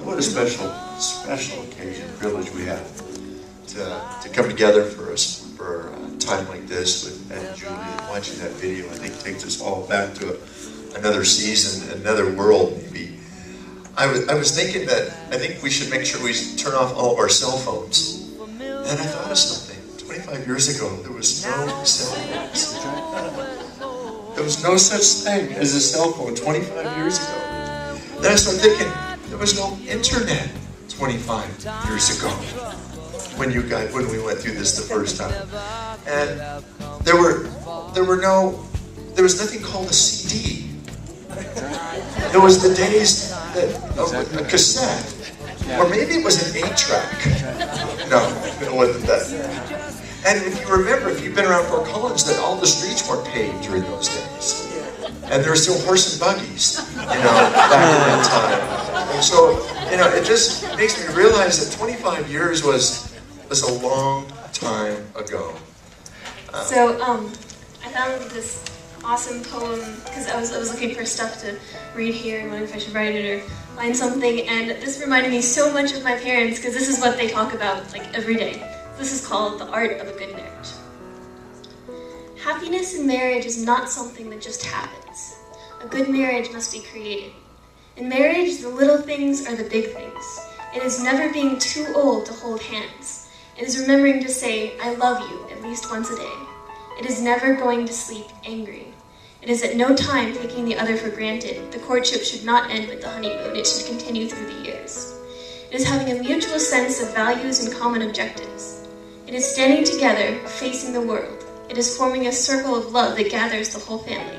What a special occasion, privilege we have to come together for a time like this with Ed and Julie, and watching that video. I think takes us all back to another season, another world maybe. I was thinking that I think we should make sure we turn off all of our cell phones. And I thought of something. 25 years ago, there was no cell phones. There was no such thing as a cell phone 25 years ago. Then I started thinking, there was no internet 25 years ago when we went through this the first time. And there was nothing called a CD. There was the days of a cassette. Or maybe it was an 8-track. No, it wasn't that. And if you remember, if you've been around Fort Collins, that all the streets weren't paved during those days. And there were still horse and buggies, back in that time. And so, it just makes me realize that 25 years was a long time ago. I found this awesome poem because I was looking for stuff to read here and wondering if I should write it or find something, and this reminded me so much of my parents because this is what they talk about every day. This is called The Art of a Good Marriage. Happiness in marriage is not something that just happens. A good marriage must be created. In marriage, the little things are the big things. It is never being too old to hold hands. It is remembering to say, I love you, at least once a day. It is never going to sleep angry. It is at no time taking the other for granted. The courtship should not end with the honeymoon. It should continue through the years. It is having a mutual sense of values and common objectives. It is standing together, facing the world. It is forming a circle of love that gathers the whole family.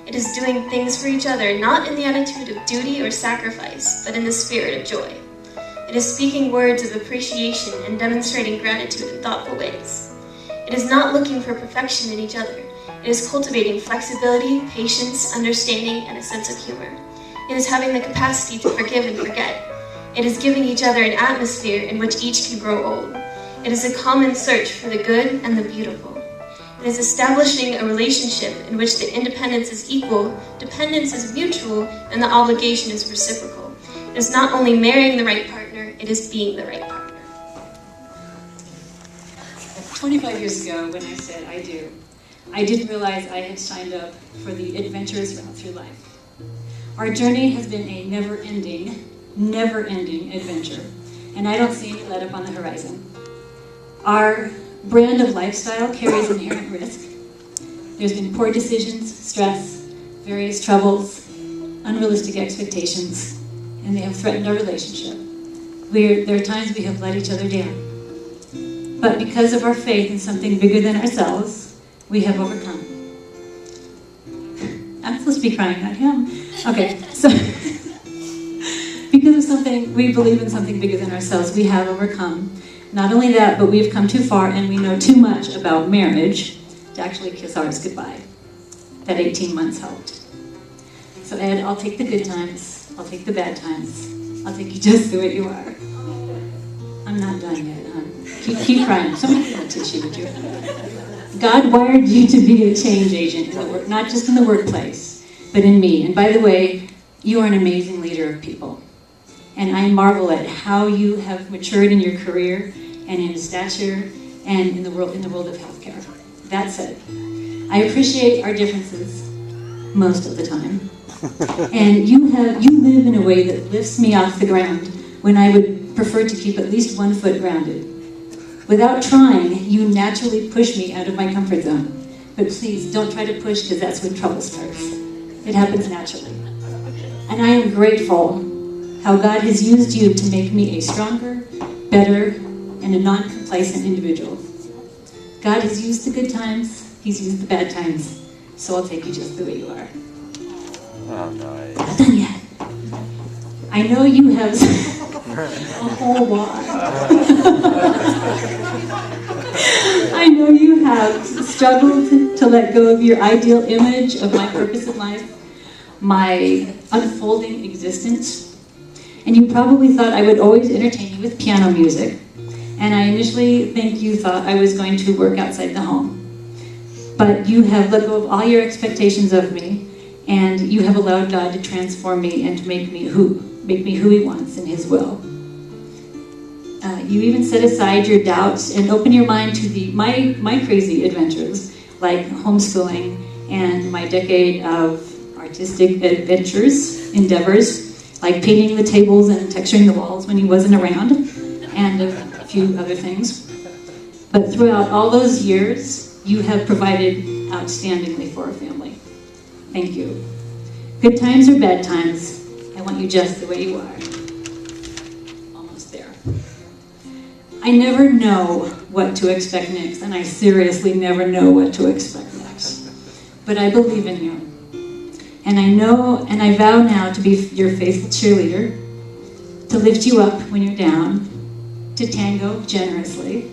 It is doing things for each other, not in the attitude of duty or sacrifice, but in the spirit of joy. It is speaking words of appreciation and demonstrating gratitude in thoughtful ways. It is not looking for perfection in each other. It is cultivating flexibility, patience, understanding, and a sense of humor. It is having the capacity to forgive and forget. It is giving each other an atmosphere in which each can grow old. It is a common search for the good and the beautiful. It is establishing a relationship in which the independence is equal, dependence is mutual, and the obligation is reciprocal. It is not only marrying the right partner, it is being the right partner. 25 years ago, when I said I do, I didn't realize I had signed up for the adventurous route through life. Our journey has been a never-ending adventure, and I don't see any let up on the horizon. Our brand of lifestyle carries inherent risk. There's been poor decisions, stress, various troubles, unrealistic expectations, and they have threatened our relationship. There are times we have let each other down. But because of our faith in something bigger than ourselves, we have overcome. I'm supposed to be crying, not him. Okay, so because of something, we believe in something bigger than ourselves, we have overcome. Not only that, but we have come too far and we know too much about marriage to actually kiss ours goodbye. That 18 months helped. So Ed, I'll take the good times, I'll take the bad times, I'll take you just the way you are. I'm not done yet, Keep crying. Somebody get a tissue, would you? God wired you to be a change agent, not just in the workplace, but in me. And by the way, you are an amazing leader of people. And I marvel at how you have matured in your career and in stature and in the world of healthcare. That said, I appreciate our differences most of the time. And you live in a way that lifts me off the ground when I would prefer to keep at least 1 foot grounded. Without trying, you naturally push me out of my comfort zone. But please, don't try to push, because that's when trouble starts. It happens naturally. And I am grateful how God has used you to make me a stronger, better, and a non-complacent individual. God has used the good times, He's used the bad times, so I'll take you just the way you are. Oh, nice. Not done yet. I know you have a whole lot. I know you have struggled to let go of your ideal image of my purpose in life, my unfolding existence. And you probably thought I would always entertain you with piano music. And I initially think you thought I was going to work outside the home. but you have let go of all your expectations of me, and you have allowed God to transform me and to make me who He wants in His will. You even set aside your doubts and open your mind to my crazy adventures, like homeschooling and my decade of artistic endeavors, like painting the tables and texturing the walls when he wasn't around, and a few other things. But throughout all those years, you have provided outstandingly for our family. Thank you. Good times or bad times, I want you just the way you are. Almost there. I never know what to expect next, and I seriously never know what to expect next. But I believe in you. And I know, and I vow now to be your faithful cheerleader, to lift you up when you're down, to tango generously,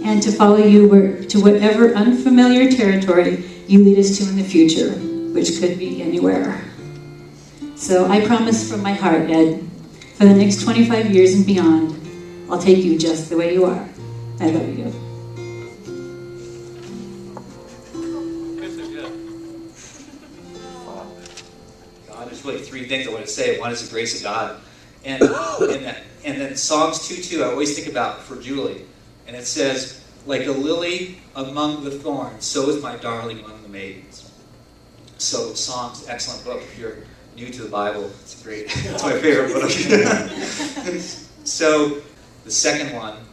and to follow you to whatever unfamiliar territory you lead us to in the future, which could be anywhere. So I promise from my heart, Ed, for the next 25 years and beyond, I'll take you just the way you are. I love you. There's really three things I want to say. One is the grace of God. And then Psalms 2:2 I always think about for Julie. And it says, like a lily among the thorns, so is my darling among the maidens. So Psalms, excellent book. If you're new to the Bible, it's great. It's my favorite book. So the second one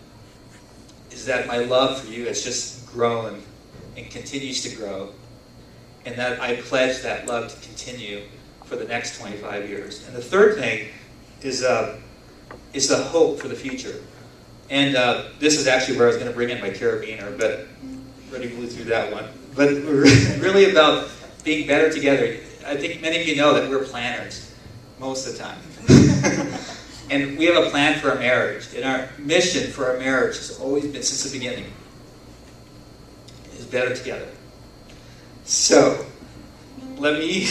is that my love for you has just grown and continues to grow. And that I pledge that love to continue for the next 25 years. And the third thing is the hope for the future. And this is actually where I was going to bring in my carabiner, but already blew through that one. But really about being better together. I think many of you know that we're planners most of the time. And we have a plan for our marriage. And our mission for our marriage has always been, since the beginning, is better together. So, let me...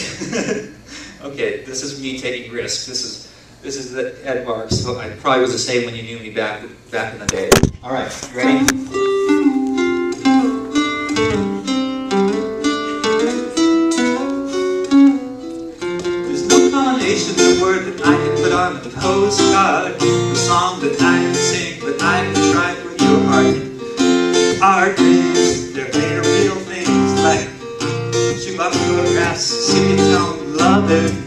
Okay, this is me taking risks. This is the Ed Marx. So I probably was the same when you knew me back in the day. All right, you ready? There's no combination of word that I can put on a postcard, a song that I can sing, but I can try for your heart. Our dreams, they're made of real things like shoebox photographs, singing tone, loving.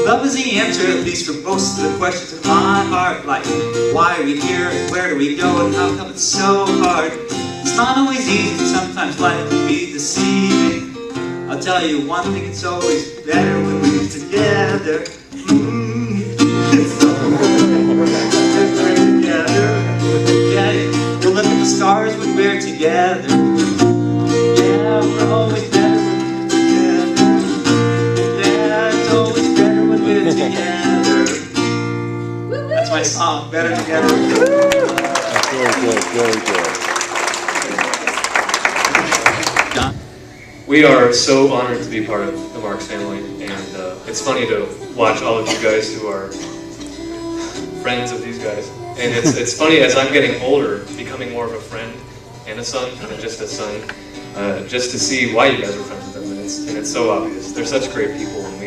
Love is the answer, at least for most of the questions in my heart, like why are we here, and where do we go, and how come it's so hard? It's not always easy, sometimes life can be deceiving. I'll tell you one thing, it's always better when we're together. It's always better together. Yeah, we'll look at the stars we bear together. Yeah, we're always better when we're together. Yeah, it's always better when we're together. That's my song, Better Together. That's very good. John? We are so honored to be part of the Marx family, and it's funny to watch all of you guys who are friends of these guys. And it's funny, as I'm getting older, becoming more of a friend and a son than just a son, just to see why you guys are friends with them, and it's so obvious. They're such great people, and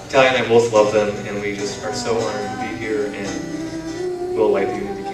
Talia and I both love them, and we just are so honored to be here, and we'll light the unity.